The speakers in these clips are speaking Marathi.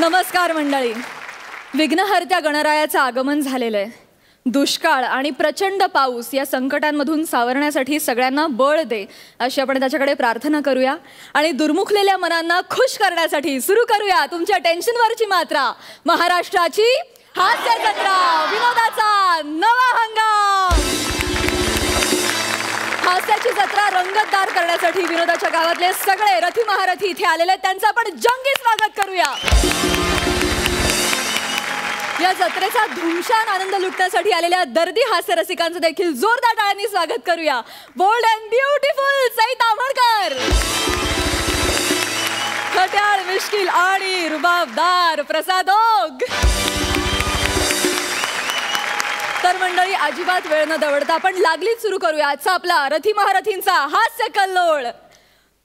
नमस्कार मंडळी. विघ्नहर्त्या गणरायाचं आगमन झालेलं आहे. दुष्काळ आणि प्रचंड पाऊस या संकटांमधून सावरण्यासाठी सगळ्यांना बळ दे अशी आपण त्याच्याकडे प्रार्थना करूया आणि दुर्मुखलेल्या मनांना खुश करण्यासाठी सुरू करूया तुमच्या टेन्शनवरची मात्रा. महाराष्ट्राची हास्य जत्रा, विनोदाचा नवा हंगाम. हास्याची जत्रा रंगतदार करण्यासाठी विनोदाच्या गावातले सगळे रथी महारथी इथे आलेले आहेत. त्यांचं आपण जंगी स्वागत करूया. या जत्रेचा धुमशान आनंद लुटण्यासाठी आलेल्या दर्दी हास्य रसिकांचं देखील जोरदार टाळ्यांनी स्वागत करूया. Bold and beautiful Sai Tamhankar, खट्याळ मिश्किल आणि रुबाबदार प्रसाद ओग. तर मंडळी अजिबात वेळ न दवडता आपण लागलीच सुरू करूया आजचा आपला रथी महारथींचा हास्य कल्लोळ.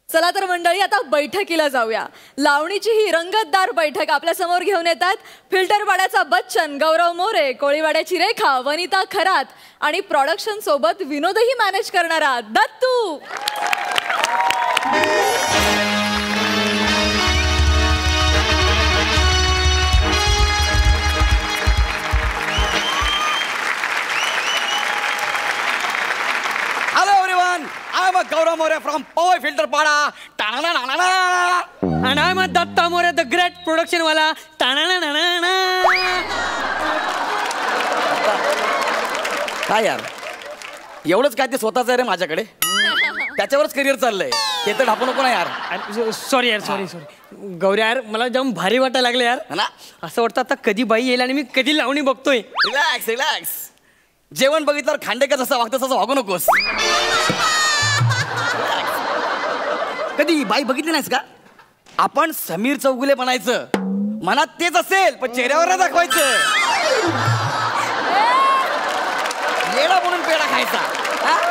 चला तर मंडळी आता बैठकीला जाऊया. लावणीची ही रंगतदार बैठक आपल्या समोर घेऊन येतात फिल्टरवाड्याचा बच्चन गौरव मोरे, कोळीवाड्याची रेखा वनिता खरात आणि प्रोडक्शन सोबत विनोदही मॅनेज करणारा Dattu. I'm a Gaurav More from Power Filter Pada. And I'm a Datta More, the great production wala. काय यार एवढंच काय ते स्वतःच आहे रे माझ्याकडे. त्याच्यावरच करिअर चाललंय. ते तर ढापू नको ना यार. सॉरी यार, सॉरी. गौरी यार मला जाम भारी वाटायला लागलं यार. ना असं वाटतं आता कधी बाई येईल आणि मी कधी लावणी बघतोय. Relax relax. जेवण बघितल्यावर खांडेकर जसं वागतं तसं वागू नकोस. कधी बाई बघितली नाहीस का? आपण समीर चौगुले म्हणायचं, मनात तेच असेल पण चेहऱ्यावर नाही दाखवायचं. येडा म्हणून पेढा खायचा.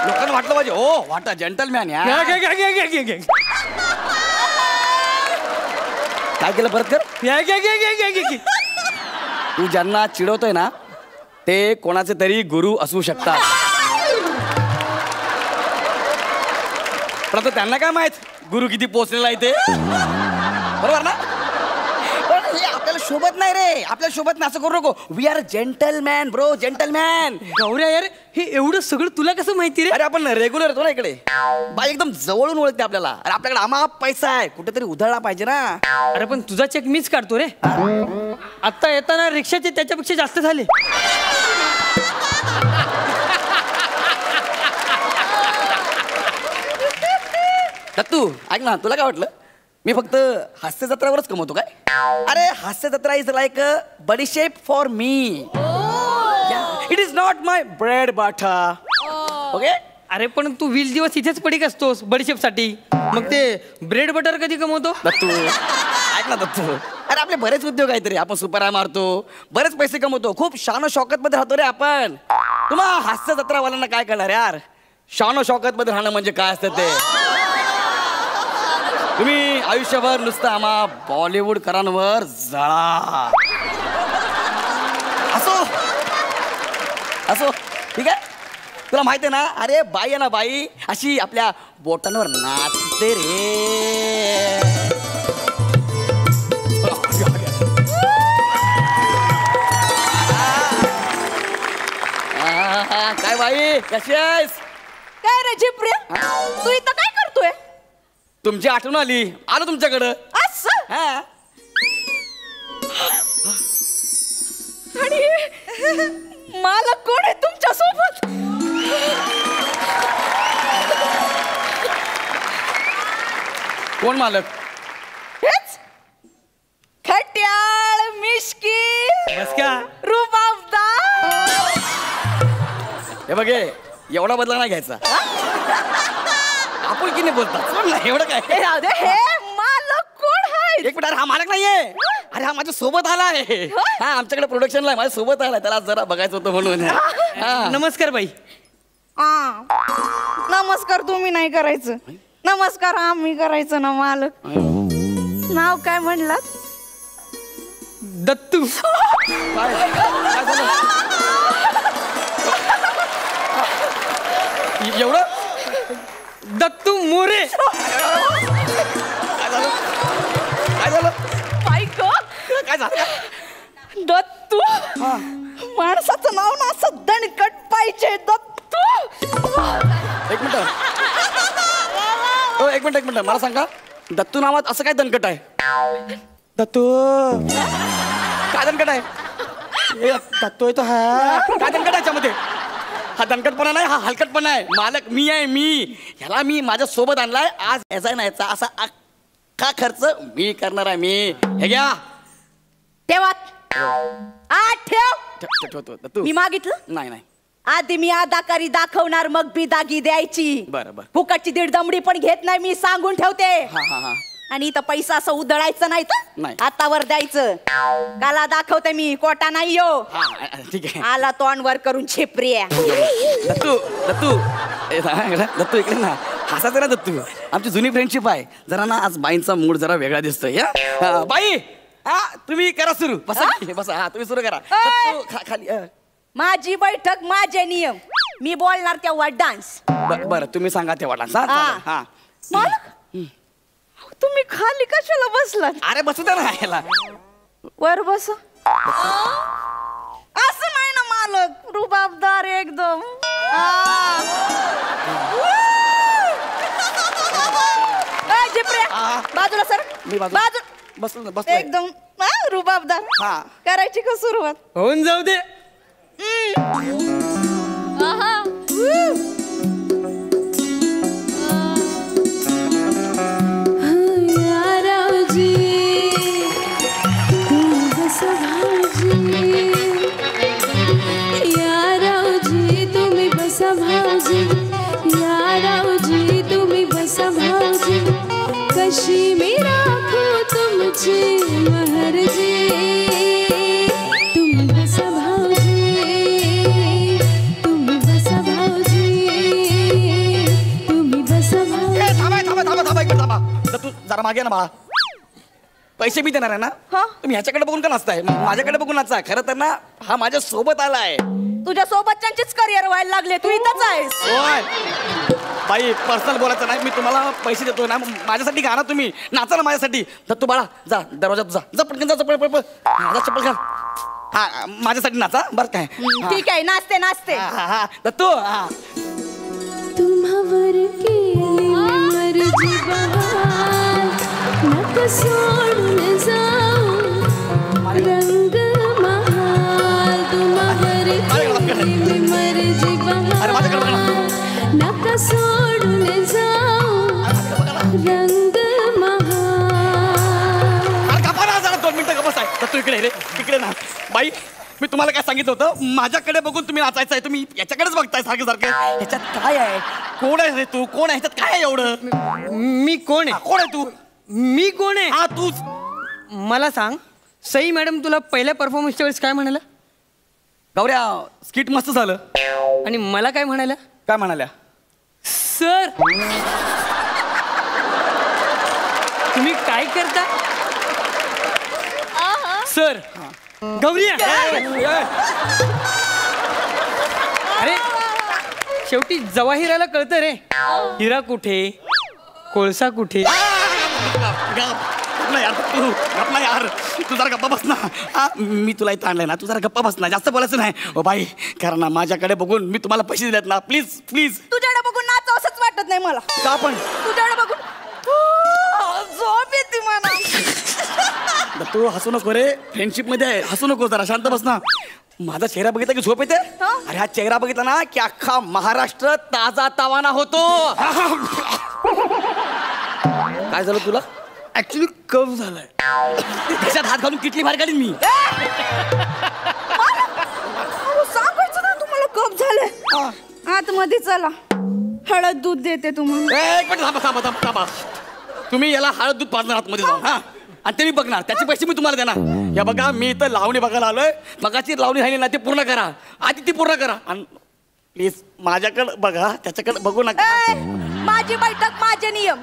लोकांना वाटलं पाहिजे ओ वाटा जेंटलमॅन. काय केलं परत कर. तू ज्यांना चिडवतोय ना ते कोणाचे तरी गुरु असू शकतात. पण त्यांना काय माहित गुरु किती पोचलेला आहे ते. बरोबर ना. पण हे आपल्याला शोभत नाही रे. आपल्याला शोभत नाही असं करू नको. We are gentleman bro, gentleman. Gaurya यार हे एवढं सगळं तुला कसं माहिती रे? अरे आपण रेग्युलर येतो ना इकडे. बाई एकदम जवळून ओळखते आपल्याला. अरे आपल्याकडे अमाप पैसा आहे, कुठेतरी उधळला पाहिजे ना. अरे पण तुझा चेक मीच काढतो रे. आता येताना रिक्षाचे त्याच्यापेक्षा जास्त झाले. दत्तू ऐक ना, तुला काय वाटलं मी फक्त हास्य जत्रावरच कमवतो काय? अरे हास्य जत्रा इज लाईक अ बडीशेप for me. It is not my bread butter. Okay. अरे पण तू 20 दिवस इथेच पडीक असतोस बडीशेप साठी. मग ते ब्रेड बटर कधी कमवतो? दत्तू ऐक ना दत्तू. अरे आपले बरेच उद्योग आहेत रे. आपण सुपरा मारतो, बरेच पैसे कमवतो, खूप शानो शौकत मध्ये राहतो रे आपण. तुम्हाला हास्य जत्रावाल्यांना काय करणार यार? शानो शौकत मध्ये राहणं म्हणजे काय असतं ते. तुम्ही आयुष्यभर नुसतं आम्हा बॉलिवूड करांवर जळा. असो असो ठीक आहे. तुला माहिती आहे ना, अरे बाई आहे ना, बाई अशी आपल्या बोटांवर नाचते रे. काय बाई कशी आहेस? काय रे जिप्रिया, तू इथं काय करतोय? तुमची आठवण आली, आलो तुमच्याकडं. असं हा. आणि मला कोण आहे तुमच्या सोबत? कोण मालक? हेच खट्याळ मिश्किल बस का रुबाबदार. हे बघे एवढा बदला नाही घ्यायचा. आपण की नाही बोलतात सोड ना. एवढं काय हे राहू दे. हे मालक कोण आहे? एक मिनिट. अरे हा मालक नाहीये. अरे हा माझ्या सोबत आलाय. हा आमच्याकडे प्रोडक्शनला माझ्या सोबत आलाय. त्याला जरा बघायचं होतं म्हणून. नमस्कार बाई. नमस्कार तुम्ही नाही करायचं. नमस्कार आम्ही करायचं ना. मालक नाव काय म्हणलात? दत्तू. काय झालं? एवढं दत्तू मोरे. काय झालं? बायको काय झालं? माणसाचं नाव ना असं दणकट पाहिजे दत्तू. एक मिनिट एक मिनिट मला सांगा, दत्तू नावात असं काय दणकट आहे? दत्तू काय दणकट आहे? दत्तू आहे तो हा काय दणकट आहे त्यामध्ये? हा दणकटपणा नाही, हा हलकटपणा आहे. मालक मी आहे, मी. ह्याला मी माझ्या सोबत आणलाय. आज याचा नाही याचा असा अख्खा खर्च मी करणार आहे. मी हे घ्या ठेवा. ठेव. ठेवतो. दत्तू मी मागितलं नाही नाही. आधी मी अदाकारी दाखवणार, मग बिदागी द्यायची. बरं. फुकटची दीड दमडी पण घेत नाही मी, सांगून ठेवते. हा. आणि इथं पैसा असं उधळायचं नाही तर नाही. हातावर द्यायचं. काला दाखवते मी, कोटा नाही यो. हा ठीक आहे. आला तोंड वर करून छिपरी. दत्तू इकडे ना. हसायचं ना दत्तू, आमची जुनी फ्रेंडशिप आहे. जरा ना आज बाईंचा मूड जरा वेगळा दिसतोय. या बाई, हा तुम्ही करा सुरू. बसा हा तुम्ही सुरू करा. दत्तू, खाली माझी बैठक, माझे नियम. मी बोलणार तेव्हा डान्स. बरं तुम्ही सांगा तेव्हा डान्स. हा मालक, तुम्ही खाली कशाला बसलात? अरे बसू द्या ना याला. वर बस. असं नाही ना मालक, रुबाबदार एकदम. बाजूला सर. मी बाजू बसलो ना बसलो. एकदम रुबाबदार. करायची का सुरुवात? होऊन जाऊ दे. कशी मी राखू तुमची महरजी, तुम्ही बसा भाऊजी, तुम्ही बसा भाऊजी, तुम्ही बसा भाऊजी. थांबा. तू जरा मागे ना बाळा. पैसे मी देणार आहे ना. तुम्ही ह्याच्याकडे बघून का नाचताय? माझ्याकडे बघून नाचता. खरं तर ना हा माझ्या सोबत आलाय. तुझ्या सोबतच्यांचीच करिअर व्हायला लागले, तू इथंच आहेस. बाई पर्सनल बोलायचं नाही. मी तुम्हाला पैसे देतोय ना, माझ्यासाठी गा ना तुम्ही. नाचा ना माझ्यासाठी. दत्तू बाळा जा दरवाजात जा पटकन जा. चप्पल घाल. हा माझ्यासाठी नाचा बरं काय. ठीक आहे, नाचते. दत्तू तुम्हावर केली मर्जी बहार, नका सोडून जाऊ रंग महाल. तुम्हावर केली मर्जी बहार, नका सोडून जाऊ रंग महाल. दोन मिनिटं गप्प आहे. दत्तू इकडे ना. बाई मी तुम्हाला काय सांगितलं होतं, माझ्याकडे बघून तुम्ही नाचायचं आहे. तुम्ही याच्याकडेच बघताय सारखं. ह्याच्यात काय आहे? कोण आहे रे तू? कोण आहे ह्याच्यात? काय आहे एवढं? मी कोण आहे? कोण आहे तू? मी कोण आहे? हा तूच. मला सांग, सई मॅडम तुला पहिल्या परफॉर्मन्सच्या वेळेस काय म्हणाल्या? गौऱ्या स्किट मस्त झालं. आणि मला काय म्हणाल्या? काय म्हणाल्या? सर तुम्ही काय करता? सर गौरी अरे शेवटी जवाहिराला कळतं रे, हिरा कुठे कोळसा कुठे. यार तू जरा गप्पा बस ना. मी तुला इथं आणलंय ना, तू जरा गप्पा बस ना. जास्त बोलायचं नाही. ओ बाई कारण ना माझ्याकडे बघून मी तुम्हाला पैसे दिलेत ना. प्लीज तुझ्याकडे बघून नाच असंच वाटत नाही मला. का पण? तुझ्याकडे बघून झोप येते मला. तू हसू नको रे, फ्रेंडशिप मध्ये आहे. हसू नको, जरा शांत बस ना. माझा चेहरा बघितला की झोप येते. अरे हा चेहरा बघितला ना की अख्खा महाराष्ट्र ताजा तावाना होतो. काय झालं तुला? ऍक्च्युली कफ झालाय. त्याच्यात हात घालून किटली बाहेर काढीन मी. सांगायचं ना तुम्हाला कप झाले. आतमध्ये चला, हळद दूध देते तुम्हाला. एक मिनिट थांबा. तुम्ही याला हळद दूध पाजणार आतमध्ये जाऊन. हा आणि ते मी बघणार, त्याचे पैसे मी तुम्हाला देणार. या बघा मी इथं लावणी बघायला आलोय. मगाची लावणी राहिली ना ती पूर्ण करा. आधी ती पूर्ण करा. आणि प्लीज माझ्याकडे बघा, त्याच्याकडे बघू नका. माझी बैठक, माझे नियम.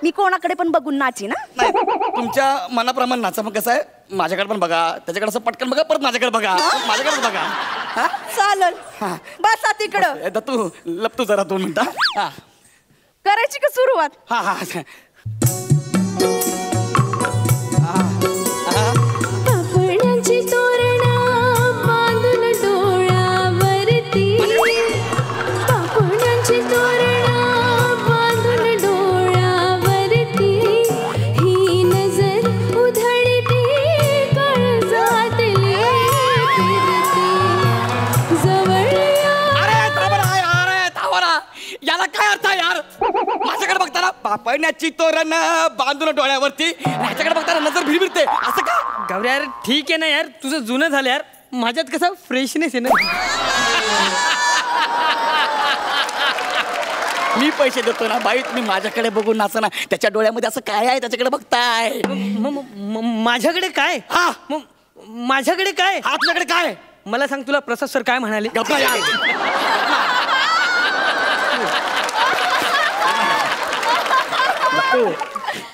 मी कोणाकडे पण बघून नाची ना. नाही तुमच्या मनाप्रमाणे नाचा. मग कसं आहे, माझ्याकडे पण बघा, त्याच्याकडे असं पटकन बघा, परत माझ्याकडे बघा, माझ्याकडे बघा. हा चालेल. बसा तिकडं. दत्तू लपतो जरा 2 मिनिटं. हा करायची का सुरुवात? हा पापण्याची तोरणा सोन्याची तोरण बांधून डोळ्यावरती ह्याच्याकडे बघताना नजर भिरभिरते असं का? गौऱ्या यार ठीक आहे ना यार, तुझं जुनं झालं यार, माझ्यात कसा फ्रेशनेस आहे ना. मी पैसे देतो ना बाई, तुम्ही माझ्याकडे बघून नाचा ना. त्याच्या डोळ्यामध्ये असं काय आहे त्याच्याकडे बघताय? माझ्याकडे काय? हा माझ्याकडे काय? हा तुझ्याकडे काय? मला सांग, तुला प्रसाद सर काय म्हणाले? गप्पा यार.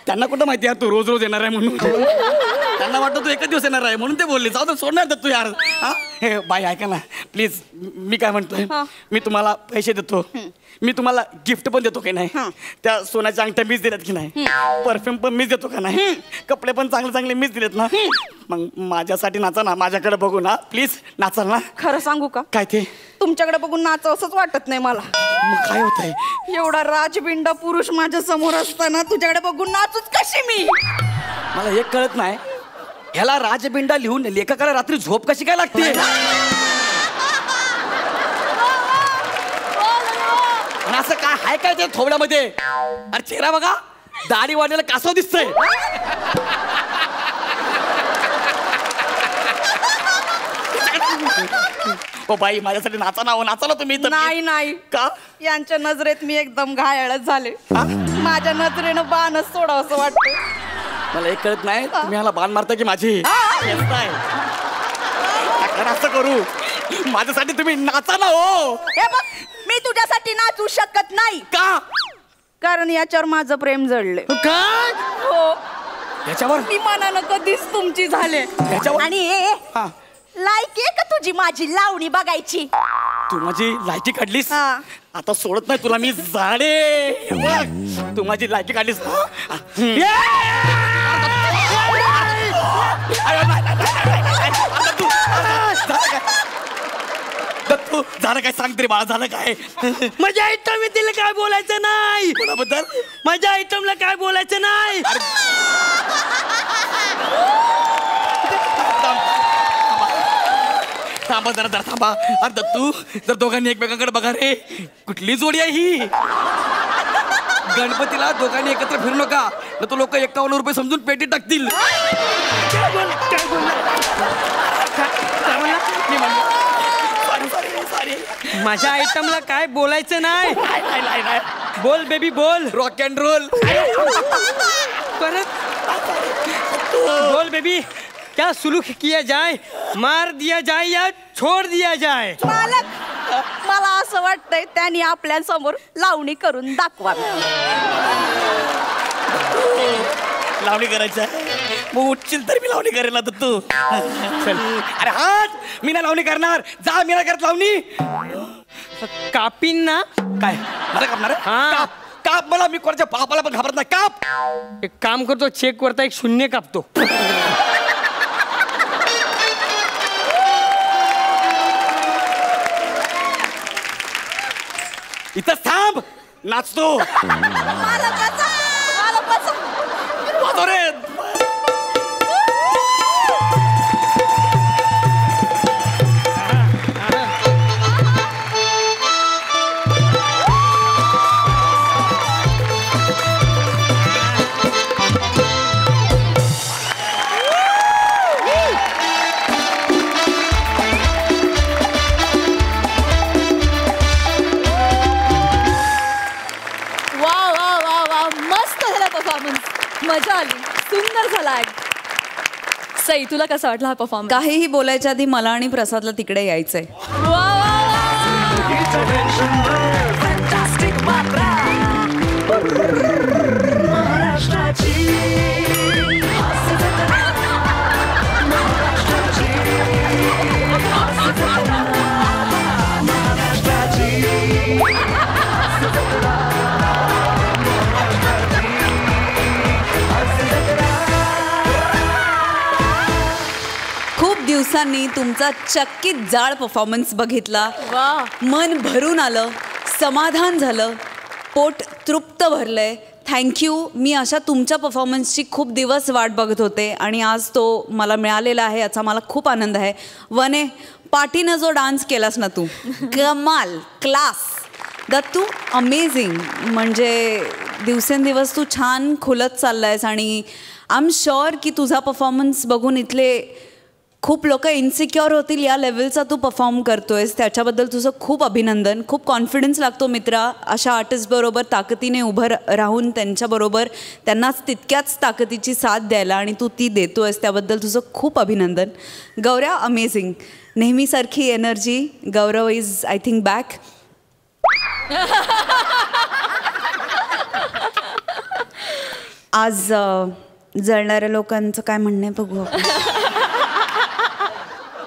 त्यांना कुठं माहिती यार तू रोज रोज येणार आहे म्हणून. त्यांना वाटतं तू एकच दिवस येणार आहे म्हणून ते बोलले. जाऊ तर सोडणार तर तू यार. हा हे बाई ऐका ना प्लीज, मी काय म्हणतोय, मी तुम्हाला पैसे देतो, मी तुम्हाला गिफ्ट पण देतो की नाही, त्या सोन्याच्या अंगठ्या मीच दिल्यात की नाही, परफ्यूम पण मीच देतो का नाही, कपडे पण चांगले चांगले मीच दिलेत ना, मग माझ्यासाठी नाचा ना, माझ्याकडे बघू ना प्लीज, नाचाल ना? खरं सांगू का, काय ते तुमच्याकडे बघून नाचावं असंच वाटत नाही मला. मग काय होतंय? एवढा राजबिंडा पुरुष माझ्या समोर असताना तुझ्याकडे बघून नाचूच कशी मी? मला एक कळत नाही, ह्याला राजबिंडा लिहून लेखकाला रात्री झोप कशी काय लागते? आणि असं काय हाय काय ते थोबड्यामध्ये? अरे चेहरा बघा, दाढी वाढलेला कासव दिसतंय. ओ बाई माझ्यासाठी नाचा ना, नाचा ना तुम्ही. नाही नाही का? यांच्या नजरेत मी एकदम घायाळच झाले. माझ्या नजरेनं बाणच सोडावं असं वाटतं. मला एक कळत नाही, तुम्ही ह्याला बाण मारता की माझी? असं करू, माझ्यासाठी तुम्ही नाचा ना. हो हे बघ, मी तुझ्यासाठी नाचू शकत नाही. का? कारण याच्यावर माझं प्रेम जडले. काय? हो, याच्यावर मी मनानं कधीच तुमची झाले. याच्यावर? आणि हा, लायकी आहे का तुझी माझी लावणी बघायची? तू माझी लायकी काढलीस, हा. आता सोडत नाही तुला मी. जाडे तू माझी लायकी काढलीस. तू झालं काय? सांग तरी बाळा, झालं काय? माझ्या आयटम तिला काय बोलायचं नाही. कोणाबद्दल? माझ्या आयटमला काय बोलायचं नाही. थांबा जरा जरा थांबा. अरे दत्तू, जर दोघांनी एकमेकांकडे बघा रे, कुठली जोडी आहे ही? गणपतीला दोघांनी एकत्र फिरू नका, न तो लोक 51 रुपये समजून पेटी टाकतील. माझ्या आयटमला काय बोलायचं नाही. बोल बेबी बोल. Rock and roll. परत बोल बेबी. क्या सुलूक किया जाए, मार दिया जाए या छोड़ दिया जाए? मालक, मला असं वाटतंय त्यांनी आपल्या समोर लावणी करून दाखवावी. लावणी करायचं मग उठशील तर मी लावणी करेल आता तू. अरे हात, मी नाही लावणी करणार. जा, मी नाही करत लावणी. कापीन ना. काय मला कापणार? हा. काप काप मला. मी कोणाच्या बापाला पण घाबरत नाही. काप. एक काम करतो, चेक वरता एक शून्य कापतो. इथं थांब, नाचतो. मालक बसा, मालक बसा. वाजव रे. मजा आली, सुंदर झाला. सई, तुला कसा वाटला हा परफॉर्मन्स? काहीही बोलायच्या आधी मला आणि प्रसादला तिकडे यायचंय. दिवसांनी तुमचा चक्कीत जाळ परफॉर्मन्स बघितला. मन भरून आलं, समाधान झालं, पोट तृप्त भरलंय. थँक्यू. मी अशा तुमच्या परफॉर्मन्सची खूप दिवस वाट बघत होते आणि आज तो मला मिळालेला आहे, याचा मला खूप आनंद आहे. वने, पाठीनं जो डान्स केलास ना तू, कमाल, क्लास. दत्तू अमेझिंग. म्हणजे दिवसेंदिवस तू छान खुलत चाललायस आणि आय एम शुअर की तुझा परफॉर्मन्स बघून इथले खूप लोक इन्सिक्युअर होतील या लेवलचा तू परफॉर्म करतोयस. त्याच्याबद्दल तुझं खूप अभिनंदन. खूप कॉन्फिडन्स लागतो मित्रा अशा आर्टिस्टबरोबर ताकदीने उभं राहून त्यांच्याबरोबर त्यांनाच तितक्याच ताकदीची साथ द्यायला आणि तू ती देतोयस त्याबद्दल तुझं खूप अभिनंदन. गौऱ्या अमेझिंग. नेहमीसारखी energy. Gaurav is I think back. आज जळणाऱ्या लोकांचं काय म्हणणं आहे बघू आपण.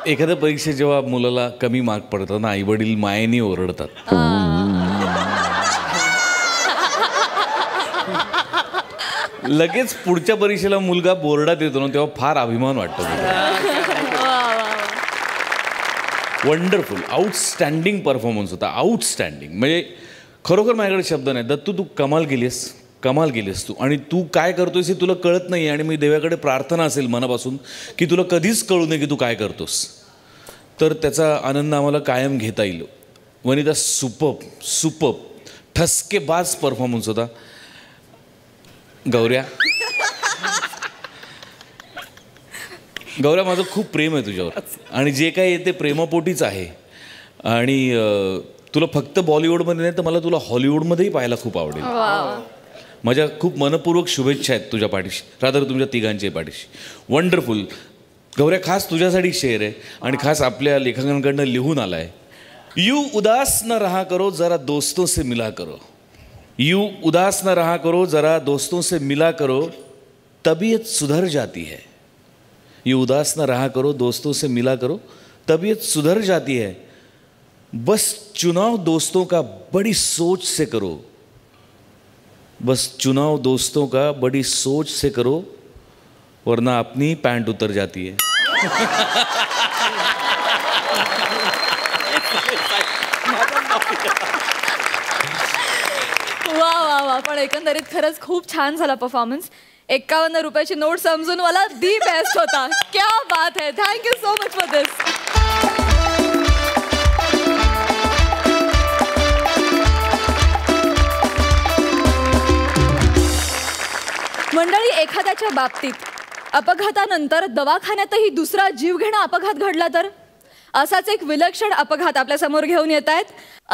एखाद्या परीक्षेत जेव्हा मुलाला कमी मार्क पडतात ना आई वडील मायेने ओरडतात. लगेच पुढच्या परीक्षेला मुलगा बोर्डात येतो ना तेव्हा फार अभिमान वाटतो. वंडरफुल आउटस्टँडिंग परफॉर्मन्स होता. आउटस्टँडिंग म्हणजे खरोखर माझ्याकडे शब्द नाही. दत्तू तू कमाल केलीस तू. आणि तू काय करतोयस हे तुला कळत नाही. आणि मी देवाकडे प्रार्थना असेल मनापासून की तुला कधीच कळू नये की तू काय करतोस. तर त्याचा आनंद आम्हाला कायम घेता येईल. वनिता सुपर्ब ठसकेबाज परफॉर्मन्स होता. गौऱ्या माझं खूप प्रेम आहे तुझ्यावर आणि जे काही आहे ते प्रेमापोटीच आहे. आणि तुला फक्त बॉलिवूडमध्ये नाही तर मला तुला हॉलिवूडमध्येही पाहायला खूप आवडेल. माझ्या खूप मनपूर्वक शुभेच्छा आहेत तुझ्या पाठीशी. रादर तुमच्या तिघांच्या पाठीशी. वंडरफुल. गौऱ्या खास तुझ्यासाठी शेअर आहे आणि खास आपल्या लेखकांकडनं लिहून आला आहे. यू उदास न रहा करो जरा दोस्तों से मिला करो. यू उदास न रहा करो जरा दोस्तों से मिला करो तबीयत सुधर जाती है. यू उदास न रहा करो दोस्तों से मिला करो तबीयत सुधर जाती है. बस चुनाव दोस्तों का बड़ी सोच से करो. बस चुनाव दोस्तों का बड़ी सोच से करो वरना अपनी पैंट उतर जाती है. वा. पण एकंदरीत खरंच खूप छान झाला परफॉर्मन्स. 51 रुपयाची नोट समजून मला दी बेस्ट होता. क्या बात है. थँक्यू सो मच फॉर दिस. मंडळी एखाद्याच्या बाबतीत अपघातानंतर दवाखान्यातही दुसरा जीवघेणा अपघात घडला तर असाच एक विलक्षण अपघात आपल्या समोर घेऊन येत आहेत.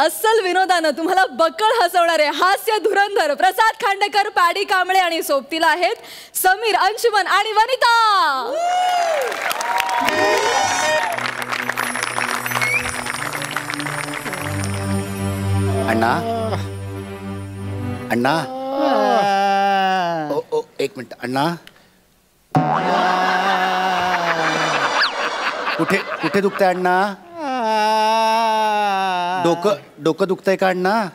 अस्सल विनोदानं तुम्हाला बक्कळ हसवणारे हास्य धुरंधर प्रसाद खांडेकर, पॅडी कांबळे आणि सोबतीला आहेत समीर, अंशुमन आणि वनिता. अण्णा ओ एक मिनिट अण्णा. कुठे दुखतंय अण्णा? डोकं दुखतंय का अण्णा?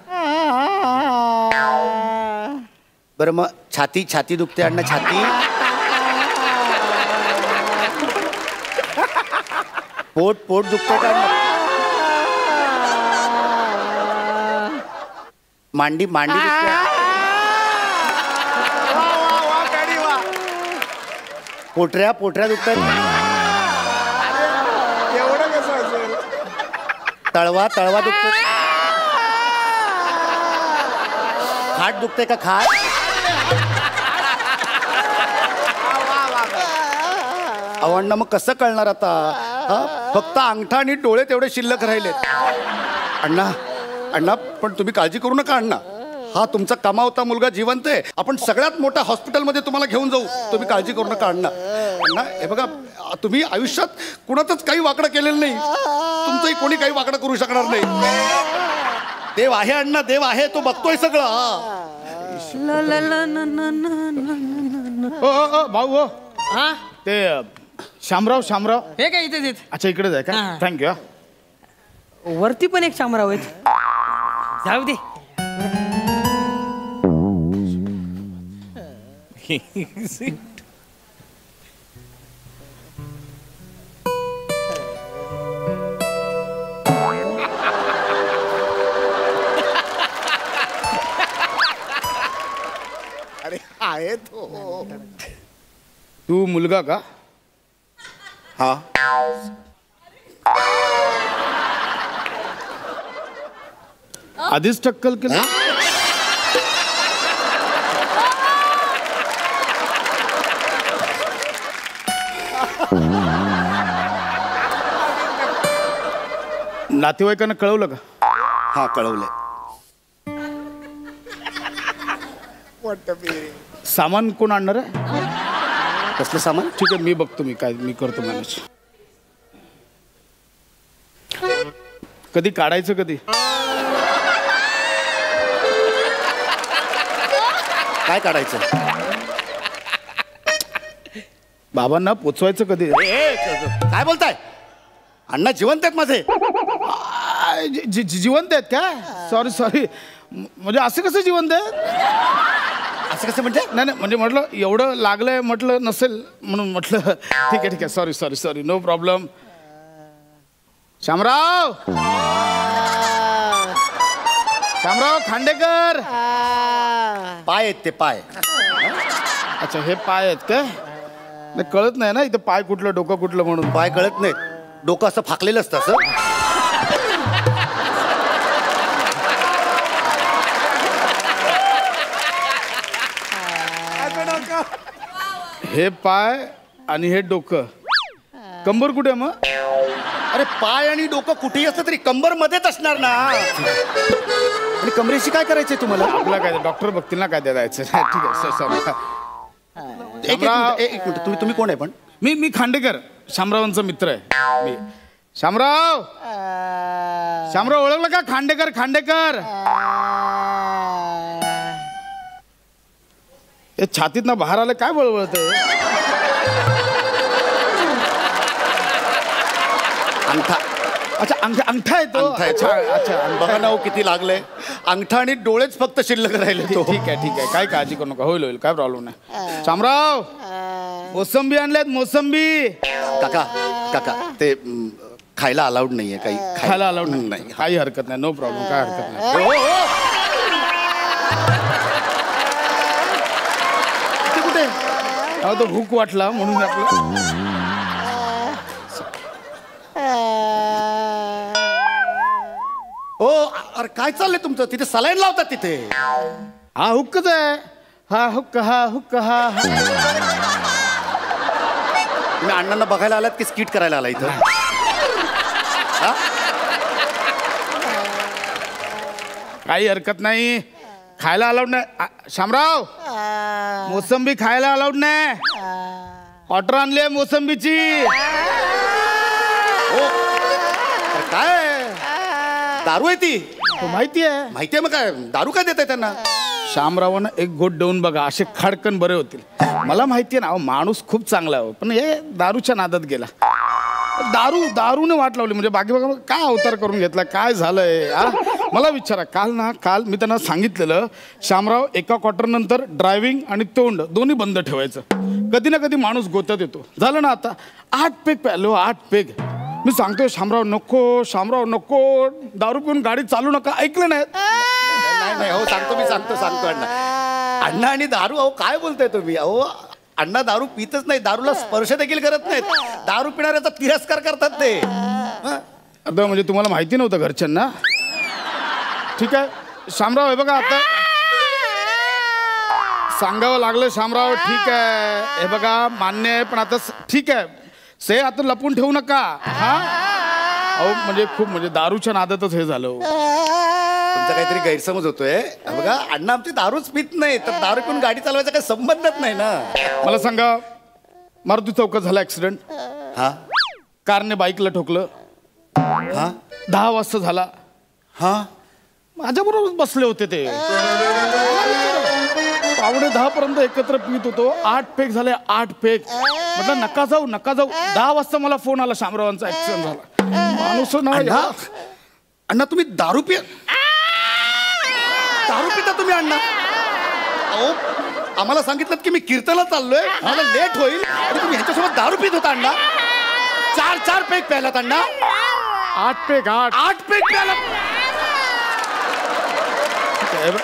बरं मग छाती दुखते अण्णा? छाती पोट दुखतंय का अण्णा? मांडी दुखते? पोटऱ्या दुखतात? तळवा दुखतो? खाट दुखते का? खाट अण्णा मग कसं कळणार आता? फक्त अंगठा आणि डोळे तेवढे शिल्लक राहिलेत. अण्णा पण तुम्ही काळजी करू नका अण्णा. हा तुमचा कमावता मुलगा जिवंत आहे. आपण सगळ्यात मोठ्या हॉस्पिटलमध्ये तुम्हाला घेऊन जाऊ. तुम्ही काळजी करू नका अण्णा. हे बघा तुम्ही आयुष्यात कुणातच काही वाकडं केलेलं नाही. तुमचंही कोणी काही वाकडं करू शकणार नाही. देव आहे अण्णा, देव आहे. तो बघतोय सगळं. भाऊ ते शामराव हे काय इथे अच्छा इकडेच आहे का? थँक्यू. वरती पण एक शामराव आहेत. जाऊ दे. अरे आहे तो. तू मुलगा का? हा आधीच टक्कल केलं. नातेवाईकांना कळवलं का? हा कळवलंय. सामान कोण आणणार आहे? कसलं सामान? ठीक आहे, मी बघतो, मी करतो मॅनेज. कधी काढायचं कधी? काय काढायचं? बाबांना पोचवायचं कधी? काय बोलताय? अण्णा जिवंत आहेत माझे. जिवंत आहेत का? सॉरी म्हणजे असं कसं जिवंत आहेत? असं कसं म्हणजे? नाही म्हणजे म्हटलं एवढं लागलंय, म्हटलं नसेल म्हणून म्हटलं. ठीक आहे sorry no problem. Shamrao Khandekar. पाय आहेत ते, पाय. अच्छा, हे पाय आहेत का? नाही कळत नाही ना इथं पाय कुठलं डोकं कुठलं म्हणून. पाय कळत नाहीत, डोकं असं फाकलेलं असतं असं. हे पाय आणि हे डोकं. कंबर कुठे आहे मग? अरे पाय आणि डोकं कुठेही असतं तरी कंबर मध्येच असणार ना. आणि कमरेशी काय करायचंय तुम्हाला? आपला काय डॉक्टर बघतील ना काय द्यायचं. ठीक आहे सॉरी. एक मिनिट, तुम्ही कोण आहे पण? मी खांडेकर, शामरावांचा मित्र आहे मी. शामराव ओळखलं का? खांडेकर. हे छातीत ना बाहेर आलं काय बळबळत आहे? अंगठा. अच्छा अंगठा आहे तो. अच्छा बघा ना किती लागलंय. अंगठा आणि डोळेच फक्त शिल्लक राहिले. ठीक आहे काय काळजी करू नका, होईल काय प्रॉब्लेम नाही. शामराव मोसंबी आणल्यात, मोसंबी. काका ते खायला अलाउड नाहीये. काही खायला अलाउड नाही? काही हरकत नाही, नो प्रॉब्लेम, काय हरकत नाही. कुठे तो भूक वाटला म्हणून आपलं. हो अरे काय चाललंय तुमचं? तिथे सलाईन लावतात तिथे. हा हुक्कच आहे. हा हुक्क. तुम्ही अण्णांना बघायला आलात की स्किट करायला आला इथं? काही हरकत नाही, खायला अलाउड नाही. शामराव मोसंबी खायला अलाउड नाही. ऑर्डर आणली आहे मोसंबीची. काय दारू आहे ती? माहिती आहे मग काय दारू काय देत आहे त्यांना? शामरावांना एक गोट देऊन बघा, असे खडकन बरे होतील. मला माहिती आहे ना, माणूस खूप चांगला आहे, पण हे दारूच्या नादात गेला. दारूने वाट लावली. म्हणजे बाकी बघा काय अवतार करून घेतला, काय झालंय? मला विचारा. काल मी त्यांना सांगितलेलं, शामराव एका क्वार्टर नंतर ड्रायव्हिंग आणि तोंड दोन्ही बंद ठेवायचं. कधी ना कधी माणूस गोत्यात येतो. झालं ना आता 8 पेग प्यालो, 8 पेग. मी सांगतोय शामराव नको दारू पिऊन गाडी चालू नका. ऐकलं नाही. नाही हो सांगतो अण्णा आणि दारू. अहो काय बोलताय तुम्ही? अहो अण्णा दारू पितच नाही, दारूला स्पर्श देखील करत नाहीत. दारू पिणाऱ्याचा तिरस्कार करतात ते. आता म्हणजे तुम्हाला माहिती नव्हतं घरच्यांना? ठीक आहे शामराव, हे बघा आता सांगावं लागलं. शामराव ठीक आहे, हे बघा मान्य आहे, पण आता ठीक आहे आता लपून ठेवू नका. अहो म्हणजे खूप दारूच्या नादातच हे झालं. तुमचा काहीतरी गैरसमज होतोय. बघा अण्णा आमची दारूच पित नाही, तर दारू पिऊन गाडी चालवायचा काही संबंधच नाही ना. मला सांगा, मारुती चौकात झाला ऍक्सिडेंट. कारने बाईकला ठोकलं. 10 वाजता झाला. माझ्याबरोबर बसले होते ते. 9:45 पर्यंत एकत्र पित होतो. 8 पेग झाले, 8 पेग. म्हटलं नका जाऊ. 10 वाजता मला फोन आला, शामरावांचा ऍक्सिडेंट झाला. माणूस ना. अण्णा तुम्ही दारू पिता तुम्ही? अण्णा अहो आम्हाला सांगितलं की मी कीर्तनला चाललोय, मला लेट होईल, आणि तुम्ही ह्याच्यासोबत दारू पित होता. अण्णा 4 पेग प्यायलात. अण्णा 8 पेग प्यायला.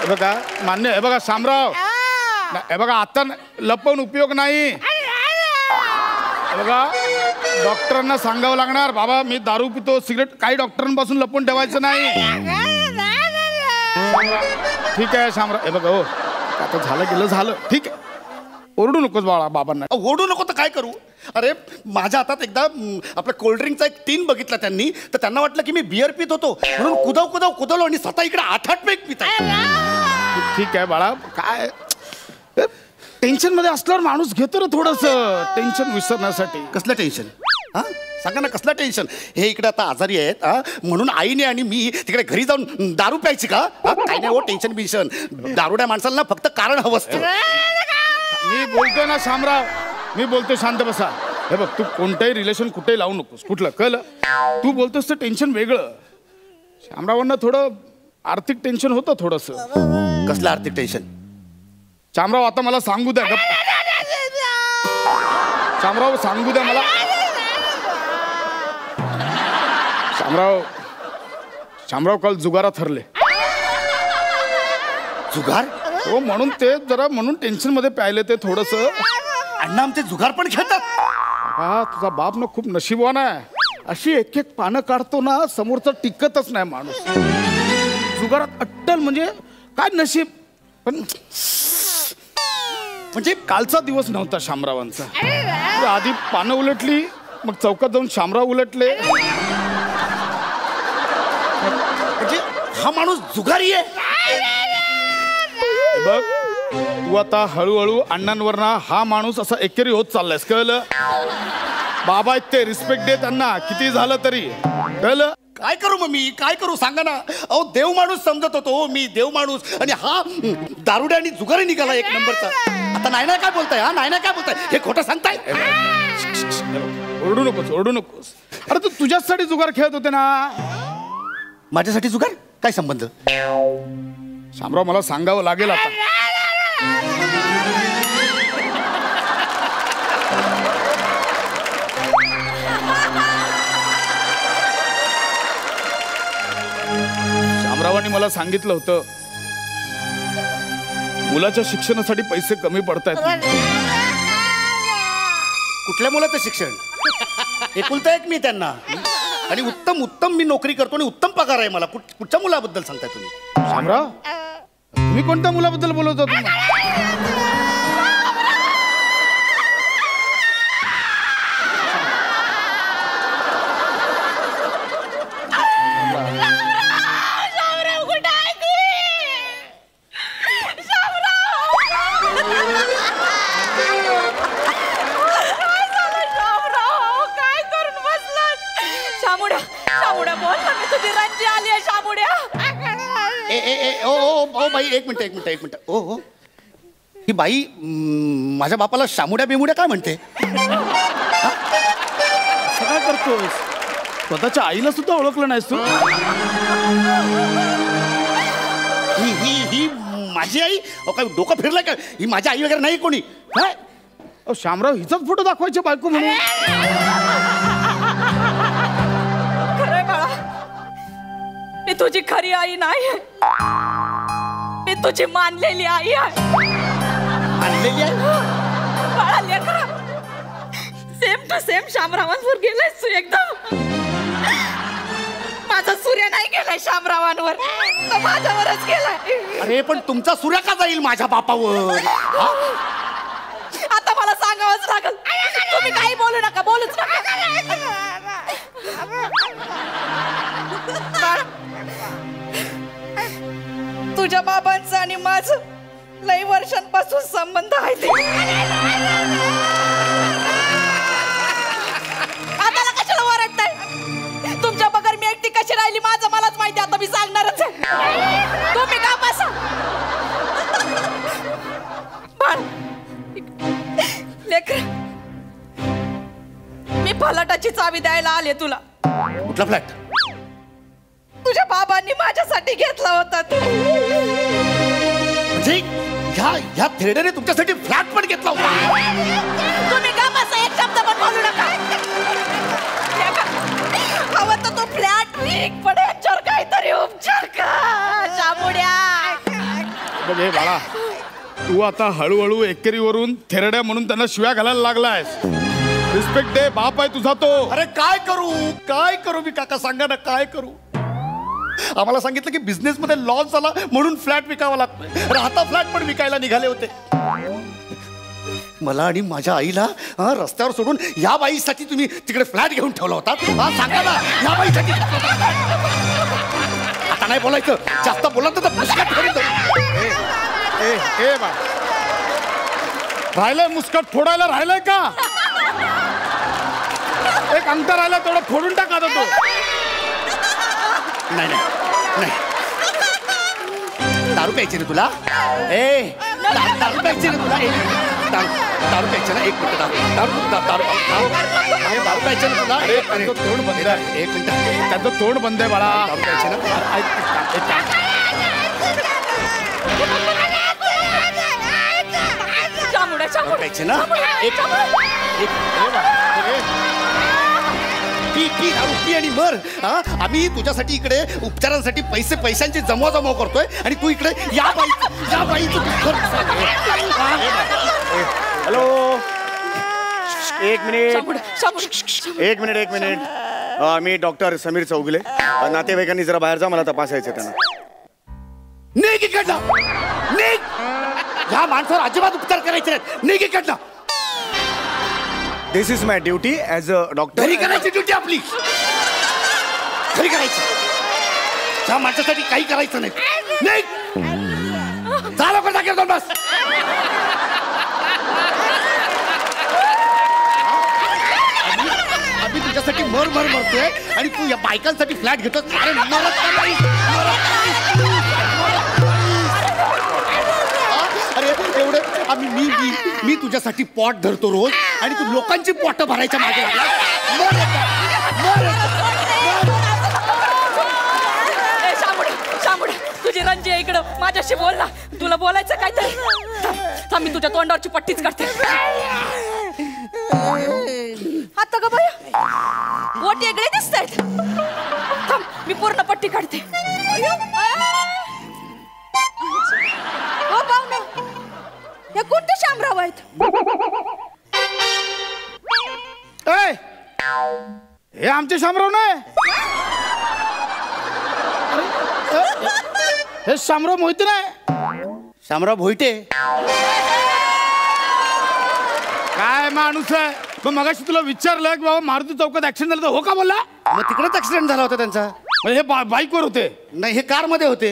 बघा मान्य. हे बघा शामराव, हे बघा आता लपवून उपयोग नाही. बघा डॉक्टरांना सांगावं लागणार, बाबा मी दारू पितो, सिगरेट. काही डॉक्टरांपासून लपवून ठेवायचं नाही. ठीक आहे शामराव. हे बघ हो, आता झालं गेलं झालं, ठीक आहे. ओरडू नकोस बाळा बाबांना. ओढू नको तर काय करू? अरे माझ्या हातात एकदा आपलं कोल्ड्रिंकचा एक टीन बघितला त्यांनी, तर त्यांना वाटलं की मी बिअर पित होतो म्हणून कुदवलो आणि स्वतः इकडे 8-8 पेक पित आहे. ठीक आहे बाळा, काय टेन्शन मध्ये असल्यावर माणूस घेतो ना थोडस टेन्शन विसरण्यासाठी. कसलं टेन्शन? हा सांगा ना, कसलं टेन्शन? हे इकडे आता आजारी आहेत म्हणून आईने आणि मी तिकडे घरी जाऊन दारू प्यायची का? काय नाही हो टेन्शन बिन्शन. दारुड्या माणसाला फक्त कारण हवं असतं. मी बोलतोय ना शामराव, मी बोलतोय, शांत बसा. हे बघ तू कोणतंही रिलेशन कुठेही लावू नकोस. कुठलं कळलं? तू बोलतोस तर टेन्शन वेगळं. शामरावांना थोडं आर्थिक टेन्शन होतं थोडस. कसलं आर्थिक टेन्शन? शामराव आता मला सांगू द्या. शामराव सांगू द्या मला. शामराव काल जुगारात हरले. जुगार? हो म्हणून ते जरा म्हणून टेन्शन मध्ये प्यायले ते थोडस. अण्णा आमचे जुगार पण खेळतात? हा तुझा बाप ना खूप नशीबवान आहे. अशी एक एक पानं काढतो ना समोरचं टिकतच नाही माणूस. जुगारात अट्टल म्हणजे काय नशीब. पण म्हणजे कालचा दिवस नव्हता शामरावांचा. आधी पानं उलटली, मग चौकात जाऊन शामराव उलटले. म्हणजे हा माणूस जुगारी आहे. बघ तू आता हळूहळू अण्णांवर ना हा माणूस असा एकेरी होत चाललायस. कळलं? बाबा आहेत ते, रिस्पेक्ट दे त्यांना किती झालं तरी. कळलं? काय करू मग मी, काय करू सांगा ना. अहो देव माणूस समजत होतो मी, देव माणूस, आणि हा दारुड्या आणि जुगारी निघाला एक नंबरचा. आता नाही काय बोलताय? हा नाही काय बोलताय? हे खोटं सांगताय? ओरडू नकोस, ओरडू नकोस. अरे तू तुझ्यासाठी जुगार खेळत होते ना. माझ्यासाठी जुगार? काय संबंध? शामराव मला सांगावं लागेल आता. शामरावांनी मला सांगितलं होतं मुलाच्या शिक्षणासाठी पैसे कमी पडतायत. कुठल्या मुलाचं शिक्षण? एकुलता एक मी त्यांना, आणि उत्तम उत्तम मी नोकरी करतो आणि उत्तम पगार आहे मला. कुठच्या मुलाबद्दल सांगताय तुम्ही? शामराव तुम्ही कोणत्या मुलाबद्दल बोलत होता? बाई एक मिनिट. ओ ही बाई माझ्या बापाला शामुड्या बिमुड्या काय म्हणते? काय करतोस? स्वतःच्या आईला सुद्धा ओळखलं नाहीस तू? ही माझी आई? काय डोकं फिरलं का? ही माझी आई वगैरे नाही कोणी. काय शामराव हिचाच फोटो दाखवायचे बायको म्हणून? खरंय बाळा, मी तुझी खरी आई नाही, मी तुझी मानलेली आई आहे. मानलेली आहे? बाळा लेकरा, सेम टू सेम शामरावांवर गेलायस तू एकदम. माझा सूर्य नाही गेलाय शामरावांवर, तो माझ्यावरच गेलाय. अरे पण तुमचा सूर्य का जाईल माझ्या बापावर? आता मला सांगावंच लागल. तुम्ही काही बोलू नका, बोलूच नका. तुझ्या बाबांचं आणि माझं लई वर्षांपासून संबंध आहे ते. आता कशाला ओरडताय? तुमच्या बगर मी एकटी कशी राहिली माझं मलाच माहिती. आता मी सांगणारच आहे. तुम्ही का बसा. बाळ लेकर, मी फलाटाची चावी द्यायला आले तुला. कुठला फ्लॅट? तुझ्या बाबांनी माझ्यासाठी घेतला होता. म्हणजे ह्या थेरडेने तुमच्यासाठी फ्लॅट पण घेतला होता? तुम्ही का बसा, एक शब्द पण बोलू नका. हवं तर तो फ्लॅट विक, पण याच्यावर काहीतरी उपचार का शामुड्या. बघ बाळा, तू आता हळूहळू एकेरीवरून थेरड्या म्हणून त्यांना शिव्या घालायला लागलायस. रिस्पेक्ट दे, बाप आहे तुझा तो. अरे काय करू मी काका, सांगा ना काय करू? आम्हाला सांगितलं की बिझनेसमध्ये लॉस झाला म्हणून फ्लॅट विकावा लागतोय. राहता फ्लॅट पण विकायला निघाले होते. मला आणि माझ्या आईला रस्त्यावर सोडून या बाईसाठी तुम्ही तिकडे फ्लॅट घेऊन ठेवला होता. सांगा ना, या बाईसाठी. आता नाही बोलायचं, जास्त बोला तर मुस्कट फोडून राहिलंय मुस्कट फोडायला, राहिलंय का? एक अंतर राहिला, तेवढं फोडून टाका आता तो. नाही नाही, दारू प्यायची ना तुला? दारू प्यायची ना तुला? दारू प्यायची ना? एक मिनिट, दारू प्यायची ना तुला? तोंड बंद आहे. एक मिनिट, त्याचं तोंड बंद आहे बाळा. दारू प्यायची ना? दारू प्यायची ना? पी दारू पी आणि मर. आम्ही तुझ्यासाठी इकडे उपचारांसाठी पैशांची जमवाजमव करतोय आणि तू इकडे या बाईचं हॅलो, एक मिनिट. मी डॉक्टर समीर चौगुले. नातेवाईकांनी जरा बाहेर जा, मला तपासायचं त्यांना. निघ इकडनं, निघ. ह्या माणसावर अजिबात उपचार करायचे नाहीत. निघ इकडनं. This is my duty as a doctor. घरी करायची ड्युटी आपली, घरी करायची. त्या माणसासाठी काही करायचं नाही. निघ, जा लवकर जागेवर जाऊन बस. आम्ही तुझ्यासाठी मरतोय आणि तू या बायकांसाठी फ्लॅट घेतो. अरे मरत नाही. अरे एवढं मी तुझ्यासाठी पॉट धरतो रोज आणि तू लोकांची पोट भरायच्या मागे लागला. तुझी रंजी आहे इकडं, माझ्याशी बोल ना. तुला बोलायचं काय तर मी तुझ्या तोंडावरची पट्टीच काढते. आता का बाया बोट वेगळे दिसत आहेत. मी पूर्ण पट्टी काढते. हो पाहुणे, हे कोणते शामराव आहेत? हे आमचे शामराव नाही. हे शामराव मोहिते नाही. शामराव भोईटे काय माणूस आहे. मग मगाशी तुला विचारलं की बाबा मारुती चौकात ऍक्सिडेंट झालं, तर हो का बोलला? मग तिकडेच ऍक्सिडेंट झाला होता त्यांचा. हे बाईकवर होते? नाही, हे कार मध्ये होते.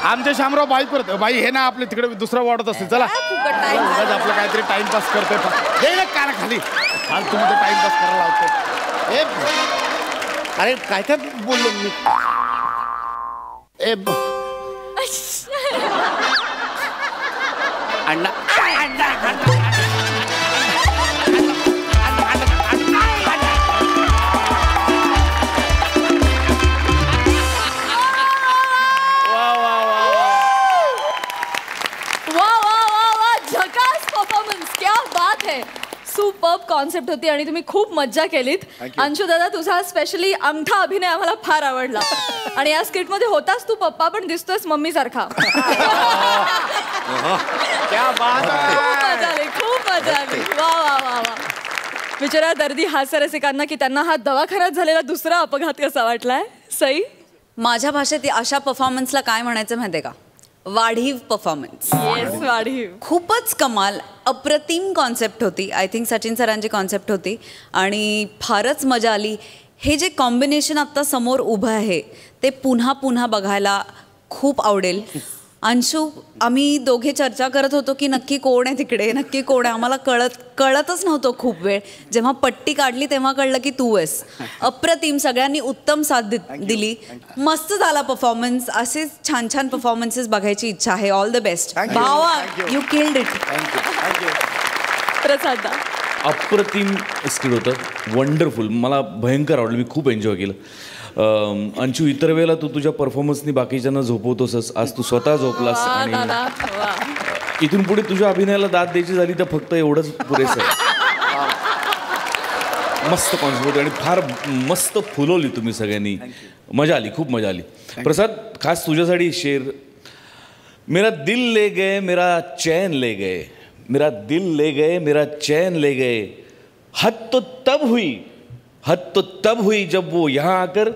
आमचे शामराव बाईकवर होते. बाई हे ना आपले तिकडे दुसरा वाढत असते. चला आपलं काहीतरी टाइमपास करतोय. हे ना काना खाली फालतू मध्ये टाइमपास करायला लावतो. अरे काय काय बोललो मी. अण्णा सुपर्ब कॉन्सेप्ट होती आणि तुम्ही खूप मज्जा केलीत. अंशू दादा, तुझा स्पेशली अंगठा अभिनय आम्हाला फार आवडला. आणि या स्किट मध्ये होतास तू पप्पा, पण दिसतोयस मम्मी सारखा. खूप मजा आली. वा वा वा वा. विचारा दर्दी हास्यरसिकांना की त्यांना हा दवाखान्यात झालेला दुसरा अपघात कसा वाटलाय. सई, माझ्या भाषेत अशा परफॉर्मन्सला काय म्हणायचं माहितीये का? वाढीव परफॉर्मन्स. येस, वाढीव. खूपच कमाल, अप्रतिम कॉन्सेप्ट होती. आय थिंक सचिन सरांची कॉन्सेप्ट होती आणि फारच मजा आली. हे जे कॉम्बिनेशन आत्ता समोर उभं आहे ते पुन्हा पुन्हा बघायला खूप आवडेल. अंशू, आम्ही दोघे चर्चा करत होतो की नक्की कोण आहे तिकडे, नक्की कोण आहे. आम्हाला कळतच नव्हतं खूप वेळ. जेव्हा पट्टी काढली तेव्हा कळलं की तू आहेस. अप्रतिम, सगळ्यांनी उत्तम साथ दिली. मस्त झाला परफॉर्मन्स. असेच छान छान परफॉर्मन्सेस बघायची इच्छा आहे. ऑल द बेस्ट भावा, यू किल्ड इट. प्रसाद, अप्रतिम स्किट होतं, वंडरफुल. मला भयंकर आवडलं, मी खूप एन्जॉय केलं. अंशू, इतर वेळेला तू तुझ्या परफॉर्मन्सनी बाकीच्यांना झोपवतोस, आज तू स्वतः झोपलास. आणि इथून पुढे तुझ्या अभिनयाला दाद द्यायची झाली तर फक्त एवढंच पुरेसं आहे. मस्त कॉन्सेप्ट होती आणि फार मस्त फुलवली तुम्ही सगळ्यांनी. मजा आली, खूप मजा आली. प्रसाद, खास तुझ्यासाठी शेर. मेरा दिल ले गए, मेरा चैन ले गए, मेरा दिल ले गए, मेरा चैन ले गए. हद तो तब हुई जब वो यहाँ आकर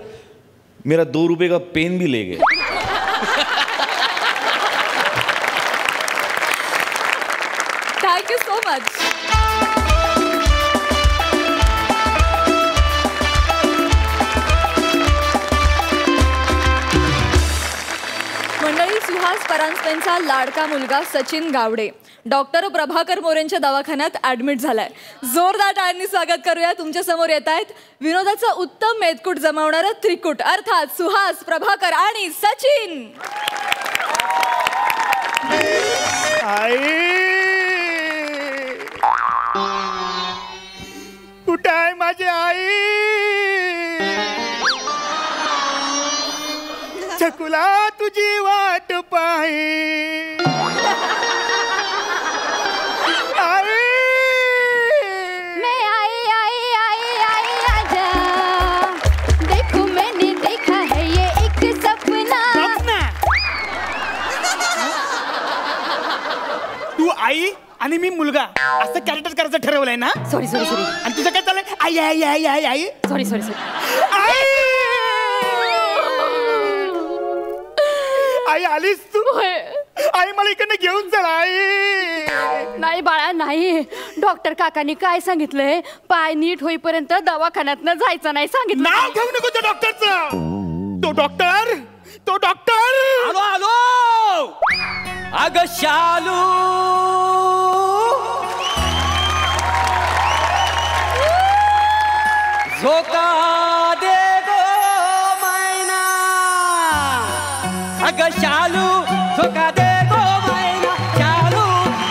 मेरा 2 रुपए का पेन भी ले गए. Thank you so much. मंडळी, सुहास परांजपेंचा लाडका मुलगा सचिन गावडे डॉक्टर प्रभाकर मोरेंच्या दवाखान्यात ऍडमिट झालाय. जोरदार टाळ्यांनी स्वागत करूया. तुमच्या समोर येत आहेत विनोदाचं उत्तम मेदकूट जमावणारं त्रिकूट अर्थात सुहास, प्रभाकर आणि सचिन. कुठे आहे माझी आई? चकुला तुझी वाट पाही. आई, मैं आई आई आई आई आजा, देखो मैंने देखा है ये एक सपना. तू आई आणि मी मुलगा असं कॅरेक्टर करायचं ठरवलंय ना? सॉरी सॉरी सॉरी आणि तुझं काय चाललंय? आई आई आई आई आई. Sorry sorry sorry. आई, आई आलीस तू? आई मला इकडनं घेऊन चल आई. नाही बाळा नाही. डॉक्टर काकांनी काय सांगितलंय, पाय नीट होईपर्यंत दवाखान्यात जायचं नाही सांगितलं. नाव घेऊ नको त्या डॉक्टरचं. तो डॉक्टर, तो डॉक्टर. आलो आलो. अग शालू, झोका दे गो मैना. अग शालू, झोका दे गो मैना. शालू,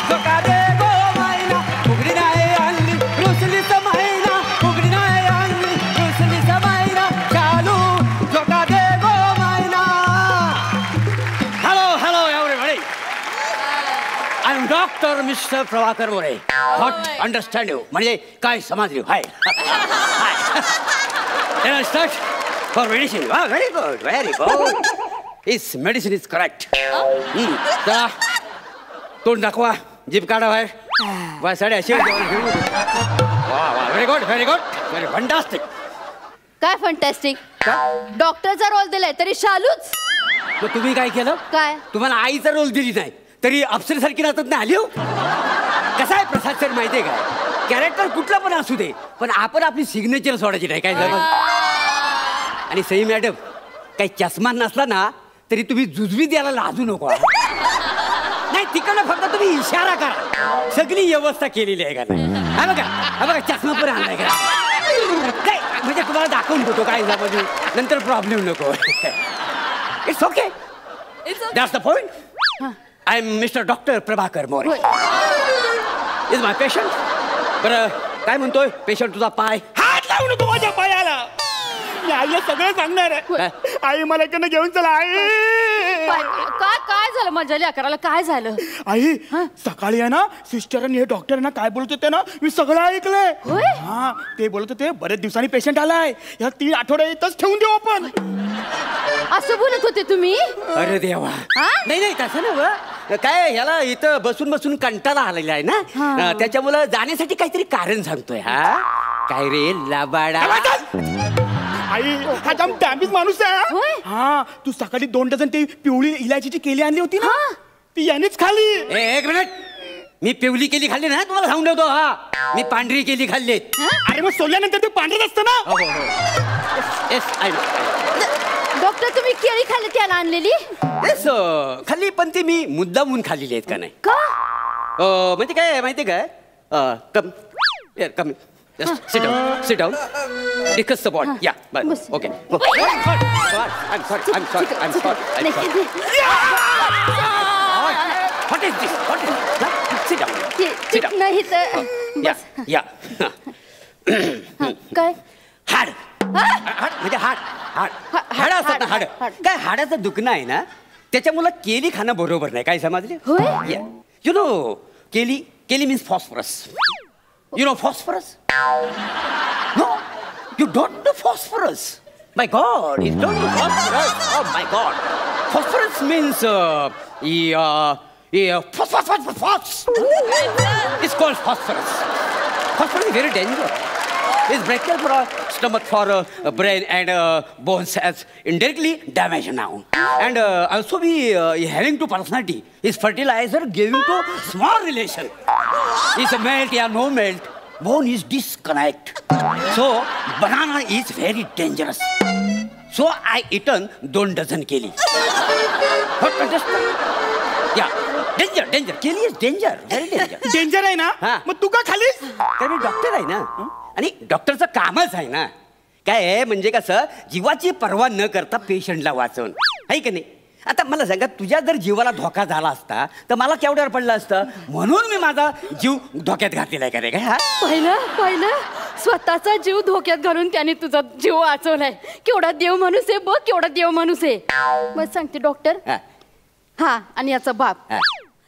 झोका दे गो मैना. उघडी नाही आणली रुसलीच मैना. उघडी नाही आणली रुसलीच मैना. शालू, झोका दे गो मैना. Hello hello everybody. I am doctor mister Prabhakar More. What understand you म्हणजे काय समजली? Hi start for medicine. Very good very good. Is medicine is correct. चला तोंड दाखवा, जीभ काढा बाहेर. वा साडे अशी. वा वा very good very good very fantastic. काय फंटॅस्टिक. डॉक्टरचा रोल दिलाय तरी शालूच. मग तुम्ही काय केलं? काय? तुम्हाला आईचा रोल दिली नाही तरी अप्सरेसारखी राहतात ना आली हो. कसं आहे प्रसाद सर माहिती आहे काय, कॅरेक्टर कुठलं पण असू दे पण आपण आपली सिग्नेचर सोडायची नाही काय झालं. आणि सई मॅडम काही चष्मा नसला ना तरी तुम्ही जुजवी द्यायला लाजू नको. नाही तिकडनं फक्त तुम्ही इशारा करा. सगळी व्यवस्था केलेली आहे का नाही. हा बघा हा बघा चष्मा पण आणलाय का नाही म्हणजे तुम्हाला दाखवून देतो काय झालं नंतर प्रॉब्लेम नको. It's okay that's the point. I am mister doctor Prabhakar More. Is my patient. बरं काय म्हणतोय पेशंट तुझा पाय? हात लावू नको माझ्या पायाला. मी आईला सगळं सांगणार आहे. आई मला इकडनं घेऊन चला आई. काय काय झालं माझ्या लेकराला? काय झालं? आई सकाळी आहे ना सिस्टरांनी हे डॉक्टरांना काय बोलत होते ना मी सगळं ऐकलंय. हा ते बोलत होते बरेच दिवसांनी पेशंट आलाय, या 3 आठवडे इथंच ठेवून देऊ आपण. असं बोलत होते तुम्ही? अरे देवा. नाही नाही तसं ना काय याला इथं बसून बसून कंटाळा आलेला आहे ना त्याच्यामुळं जाण्यासाठी काहीतरी कारण सांगतोय. हा काय रे लाबाडा. आई हा जाम डॅमेज माणूस आहे. हा तू सकाळी 2 डझन ती पिवळी इलायचीची केली आणली होती ना ती यानेच खाली. एक मिनिट. मी पिवली केली खाल्ली ना तुम्हाला सांगून ठेवतो. हा मी पांढरी केली खाल्ली. अरे मग सोडल्यानंतर ते पांढरच असतं ना. डॉक्टर तुम्ही केळी खाल्ली त्याला आणलेली? खाल्ली पण ती मी मुद्दामून खाल्लेली आहेत का नाही. का म्हणजे काय माहिती काय कम कम sit down discuss the point. Yeah bye. Okay I'm sorry what is this sit down नाही तर yeah काय हाड म्हणजे हाड असतात ना हाड. काय हाडाचं दुखणं आहे ना त्याच्यामुळे केली खाणं बरोबर नाही काय समजले. यु नो केली means phosphorus. You know phosphorus? No, you don't know phosphorus. My God, you don't know phosphorus. Oh my God, phosphorus means phosphorus. It's called phosphorus. Phosphorus is very dangerous. It's better for stomach, for brain and bones as indirectly damaged now. And also we having to personality. Is fertilizer giving to small relation. Is a melt or no melt. Bone is disconnect. So banana is very dangerous. So I eaten 2 dozen keli. What understand? Yeah. Danger केली is danger very danger. Danger आहे ना मग तू का खालीस? तर मी डॉक्टर आहे ना आणि डॉक्टरचं कामच आहे ना. काय आहे म्हणजे कसं जीवाची पर्वा न करता पेशंटला वाचवणं आहे की नाही. आता मला सांगा तुझ्या जर जीवाला धोका झाला असता तर मला केवढ्यावर पडलं असतं म्हणून मी माझा जीव धोक्यात घातलेला आहे का रे काय. पहिलं स्वतःचा जीव धोक्यात घालून त्याने तुझा जीव वाचवलाय. केवढा देव माणूस आहे बघ केवढा देव माणूस आहे. मग सांगते डॉक्टर. हा आणि याचा बाप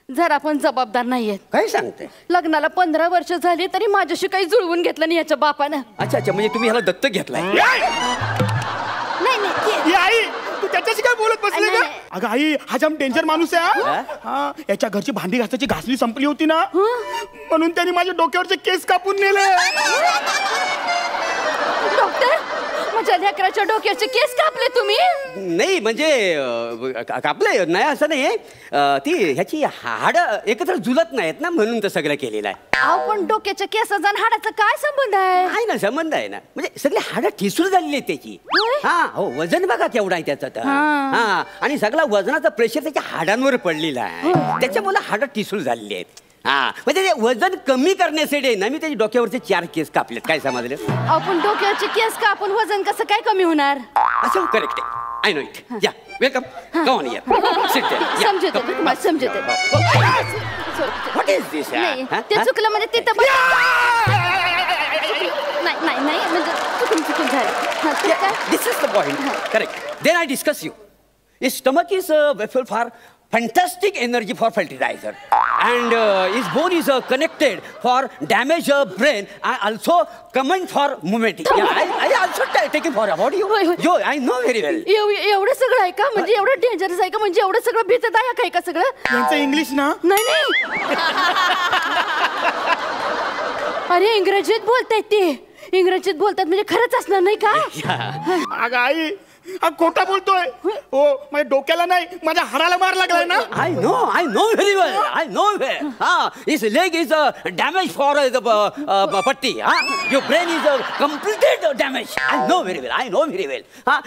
जर आपण जबाबदार नाहीये. काय सांगते. लग्नाला 15 वर्ष झाली तरी माझ्याशी काही जुळवून घेतलं नाही याच्या बापानं. अच्छा म्हणजे तुम्ही ह्याला दत्तक घेतलाय. नाही आई तू त्याच्याशी काय बोलत बसली का? अगं आई हा जाम डेंजर माणूस आहे. हा याच्या घरची भांडी घासायची घासणी संपली होती ना म्हणून त्यांनी माझ्या डोक्यावरचे केस कापून नेले. डॉक्टर माझ्या लेकराच्या डोक्याचे केस कापले तुम्ही? नाही म्हणजे कापले नाही असं नाही. ती ह्याची हाड एकत्र जुलत नाहीत ना म्हणून तर सगळं केलेलं आहे. अहो पण डोक्याच्या केसाचा आणि हाडाचा काय संबंध आहे? आहे ना संबंध आहे ना. म्हणजे सगळी हाडं ठिसूळ झालेली आहेत त्याची. हा हो वजन बघा केवढा आहे त्याचं तर. हा आणि सगळा वजनाचा प्रेशर त्याच्या हाडांवर पडलेला आहे त्याच्यामुळे हाडं ठिसूळ झालेली आहेत. हा म्हणजे ते वजन कमी करण्यासाठी ना मी त्याच्या डोक्यावरचे 4 केस कापलेत. काय समजले. आपण डोक्याचे केस कापून वजन कसं काय कमी होणार? असं करेक्ट आहे. I know it. या welcome. Go on here. Sit there. समजते. What is this. ते चुकलं म्हणजे तिथं नाही म्हणजे चुकून झालं. This is the point. Correct. Then I discuss you. His stomach is vessel for fantastic energy for fertilizer, and his bone is connected for damage brain and also command for movement. Yeah, I also taking for about you. Yo, I know very well. एवढं सगळं आहे का? म्हणजे एवढं डेंजरस आहे का? म्हणजे एवढं सगळं भीतदायक आहे का सगळं? यांचं इंग्लिश ना? नाही अरे इंग्रजीत बोलतायत ते. इंग्रजीत बोलतात म्हणजे खरंच असणार नाही का? अगं आई हा खोटा बोलतोय. हो माझ्या डोक्याला नाही माझ्या हाडाला मार लागलाय ना. I know very well. I know well. His leg is damaged for the patti. Your brain is completed damage. I know very well.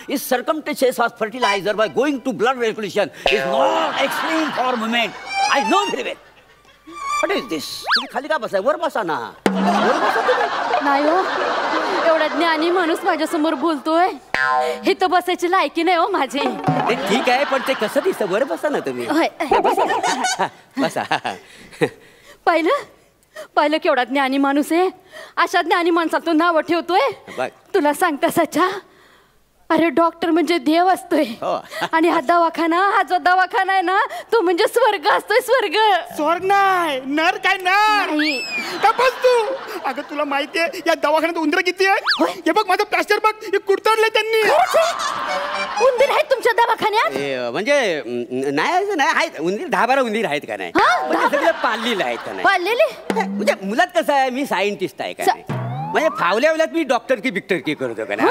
His circumstances of fertilizer by going to blood circulation is not extreme for movement. I know very well. What is this? तुम्ही खाली का बसाय वर बसा ना. नाही हो एवढा ज्ञानी माणूस माझ्या समोर बोलतोय. हे तर बसायची लायकी नाही हो माझी. ठीक आहे पण ते कसं दिसतं. वर बसा ना तुम्ही. बसा. पाहिलं केवढा ज्ञानी माणूस आहे. अशा ज्ञानी माणसाला तू नाव ठेवतोय. तुला सांगता सच्चा अरे डॉक्टर म्हणजे देव असतोय आणि हा जो दवाखाना आहे ना तो म्हणजे स्वर्ग असतोय. स्वर्ग नाही नर काय नाही का बस तू. अगं तुला माहितीये या दवाखान्यात उंदर किती आहे. हे बघ माझं प्लास्टर बघ हे कुरतडलंय त्यांनी. उंदीर आहेत तुमच्या दवाखान्यात? म्हणजे नाही आहेत उंदीर 10-12 उंदीर आहेत का नाही. सगळे पाळलेले आहेत का नाही. पाळलेले म्हणजे मुलात कसं आहे मी सायंटिस्ट आहे का नाही. म्हणजे फावल्यावल्यात मी डॉक्टर की करतो का नाही.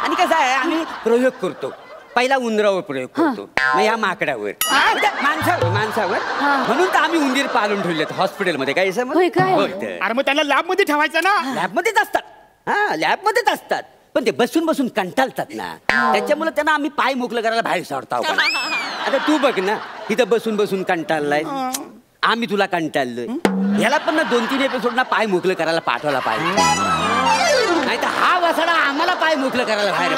आणि कसं आहे आम्ही प्रयोग करतो. पहिला उंदरावर प्रयोग करतो मग ह्या माकडावर माणसावर म्हणून तर आम्ही उंदीर पाळून ठेवलेत हॉस्पिटलमध्ये. काय अरे मग त्यांना लॅब मध्ये ठेवायचं ना. लॅबमध्येच असतात. लॅबमध्येच असतात पण ते बसून कंटाळतात ना त्याच्यामुळे त्यांना आम्ही पाय मोकळं करायला बाहेर सोडतो. आता तू बघ ना इथं बसून कंटाळलाय. आम्ही तुला कंटाळलोय. याला पण ना 2-3 एपिसोड ना पाय मोकळं करायला पाठवला पाहिजे. नाही तर हा वसाडा आम्हाला पाय मोकळं करायला बाहेर.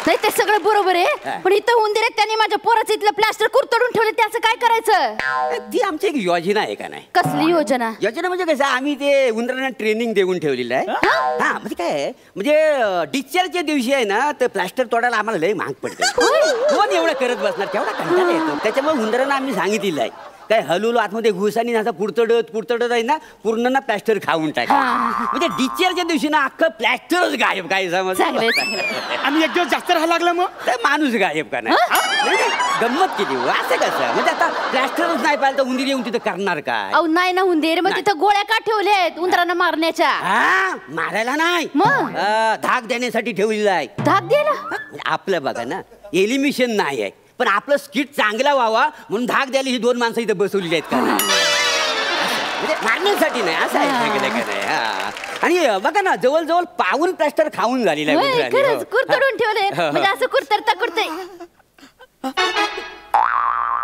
नाही ते सगळं बरोबर आहे पण इथं उंदीर आहेत त्यांनी माझ्या पोराचं इथलं प्लास्टर कुरतडून ठेवलं त्याचं काय करायचं? ती आमची एक योजना आहे का नाही. कसली योजना? योजना म्हणजे कसं आम्ही ते उंदरांना ट्रेनिंग देऊन ठेवलेलं आहे. हा म्हणजे काय म्हणजे डिस्चार्जच्या दिवशी आहे ना तर प्लास्टर तोडायला आम्हाला लय महाग पडतं. कोण एवढं करत बसणार केवढा कंटाळा येतो. त्याच्यामुळे उंदरांना आम्ही सांगितलेलं आहे काय हलवलो आतमध्ये घुसानी असं पुडतडत आहे ना पूर्ण ना प्लॅस्टर खाऊन टाक म्हणजे डिस्चार्जच्या दिवशी ना अख्खं प्लॅस्टरच गायब काय समज आणि एक दिवस जास्त राहायला लागला मग तर माणूस गायब का नाही गंमत केली असं कसं म्हणजे आता प्लॅस्टरच नाही पाहिलं तर उंदीर येऊन तिथं करणार काय अहो नाही ना उंदीर मग तिथं गोळ्या का ठेवल्या आहेत उंदरांना मारण्याच्या हा मारायला नाही मग? धाक देण्यासाठी ठेवलेला आहे धाक द्यायला आपलं बघा ना एलिमिशन नाही आहे पण आपलं स्किट चांगला व्हावा म्हणून धाक द्यायला ही 2 माणसं इथं बसवलेली आहेत का म्हणजे मारण्यासाठी नाही असं आहे का नाही हा आणि बघा ना जवळजवळ पाऊन प्लॅस्टर खाऊन झालेला आहे खरंच कुरतडून ठेवले म्हणजे असं कुरतडता कुरते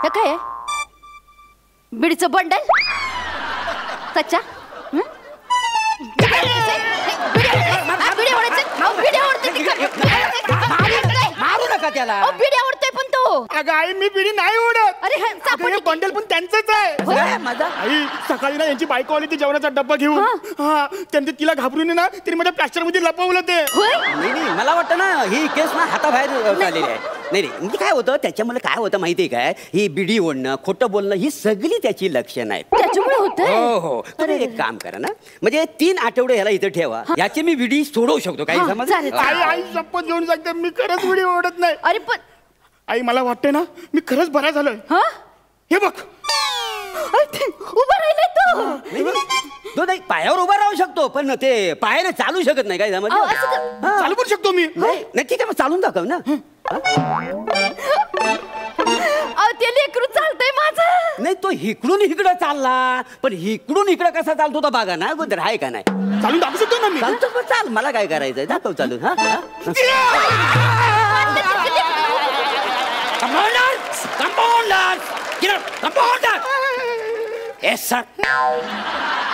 हे काय बिडीचं बंडल कच्चा मारू नका त्याला बिडी आवडतोय पण तो अगं आई मी पिढी नाही ओढत अरे हे सापडली हे बंडल पण त्यांचंच आहे माझा आई सकाळी ना यांची बायको आली ती जेवणाचा डब्बा घेऊन हा त्यांनी तिला घाबरून ना तिने माझ्या प्लॅस्टर मध्ये लपवलं ते नाही मला वाटतं ना ही केस ना हाताबाहेर झालेली आहे नाही म्हणजे काय होतं त्याच्यामुळे काय होतं माहितीये काय ही बिडी ओढणं खोटं बोलणं ही सगळी त्याची लक्षणं आहेत त्याच्यामुळे होतंय हो हो तुम्ही एक काम करा ना म्हणजे 3 आठवडे ह्याला इथं ठेवा याची मी विडी सोडवू शकतो काही समज आई आई शपथ घेऊन सांगते मी खरंच व्हिडी ओढत नाही अरे पण आई मला वाटतंय ना मी खरंच बरा झालोय हे बघ उभा राहिलाय तो तो नाही पायावर उभा राहू शकतो पण ते पायाने चालू शकत नाही काय समज चालू करू शकतो मी नाही ठीक आहे मग चालून दाखव ना ते लेकरू चालतंय माझं नाही तो इकडून इकडं चालला पण इकडून इकडं कसा चालतो तो बघा ना अगोदर आहे का नाही चालून दाखवू शकतो ना मी चालतो पण चाल मला काय करायचंय दाखव चालून हा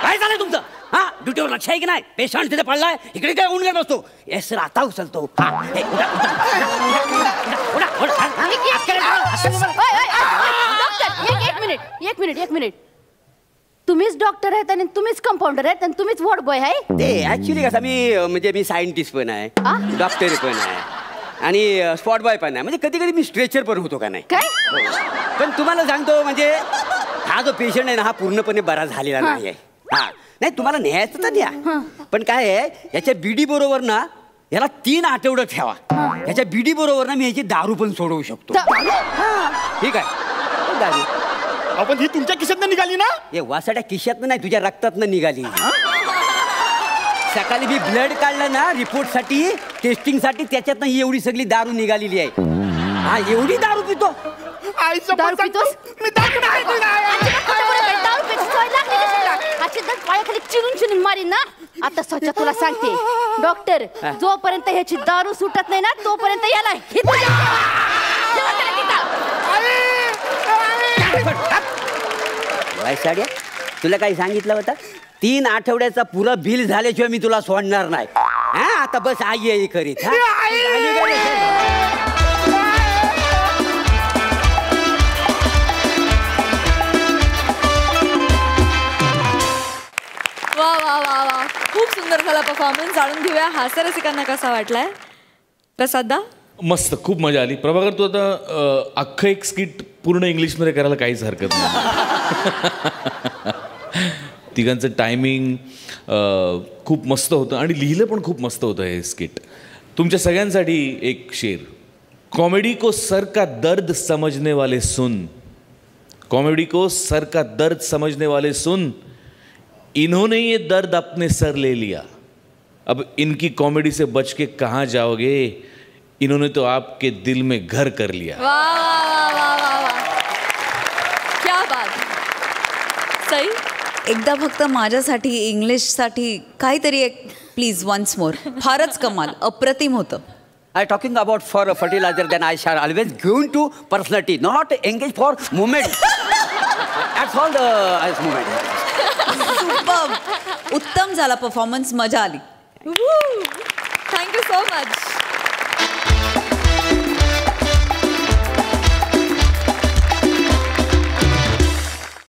काय झालंय तुमचं हा ड्युटीवर लक्ष आहे की नाही पेशंट तिथे पडलाय इकडे काय उंडगत बसतो येस सर आता उचलतो एक मिनिट तुम्हीच डॉक्टर आहेत आणि तुम्हीच कंपाऊंडर आहेत आणि तुम्हीच वॉर्ड बॉय आहे ते ऍक्च्युली कसं मी सायंटिस्ट पण आहे डॉक्टर पण आहे आणि स्पॉट बॉय पण आहे म्हणजे कधी कधी मी स्ट्रेचर पण होतो का नाही काय पण तुम्हाला सांगतो म्हणजे हा जो पेशंट आहे ना हा पूर्णपणे बरा झालेला नाही आहे हा नाही तुम्हाला न्यायचं तर न्या पण काय आहे याच्या बीडी बरोबर ना याला 3 आठवडे ठेवा याच्या बीडी बरोबर ना मी याची दारू पण सोडवू शकतो ठीक आहे दारू आपण ही तुमच्या खिशातनं निघाली ना हे वासाड्या खिशातनं नाही तुझ्या रक्तातनं निघाली सकाळी मी ब्लड काढलं ना रिपोर्टसाठी टेस्टिंगसाठी त्याच्यातनं ही एवढी सगळी दारू निघालेली आहे हा एवढी दारू पितो आईचं दारू पितोस मी दारू नाही पायाखाली चिरून चिरून मारीन ना आता स्वच्छ तुला सांगते डॉक्टर जोपर्यंत ह्याची दारू सुटत नाही ना तोपर्यंत याला साड्या तुला काही सांगितलं होतं 3 आठवड्याचा पुरा बिल झाल्याशिवाय मी तुला सोडणार नाही हा आता बस आई आहे करीत वा वा वा वा खूप सुंदर झाला परफॉर्मन्स जाणून घेऊया हास्यरसिकांना कसा वाटलाय प्रसादा मस्त खूप मजा आली प्रभाकर तू आता अख्खं एक स्किट पूर्ण इंग्लिशमध्ये करायला काहीच हरकत नाही तिघांचं टायमिंग खूप मस्त होतं आणि लिहिलं पण खूप मस्त होतं हे स्किट तुमच्या सगळ्यांसाठी एक शेर कॉमेडी को सर का दर्द समझने वाले सुन कॉमेडी को सर का दर्द समझने वाले सुन इन्होंने ये दर्द अपने सर ले लिया अब इनकी कॉमेडी से बच के कहाँ जाओगे इन्होंने तो आपके दिल में घर कर लिया वाह वाह वाह वाह वाह क्या बात सई एकदा फक्त माझ्यासाठी इंग्लिशसाठी काहीतरी एक प्लीज वन्स मोर फारच कमाल अप्रतिम होतं I talking about for a fertilizer then I shall always given to personality not engage for movement that's all the movement superb उत्तम झाला परफॉर्मन्स मजा आली थँक्यू सो मच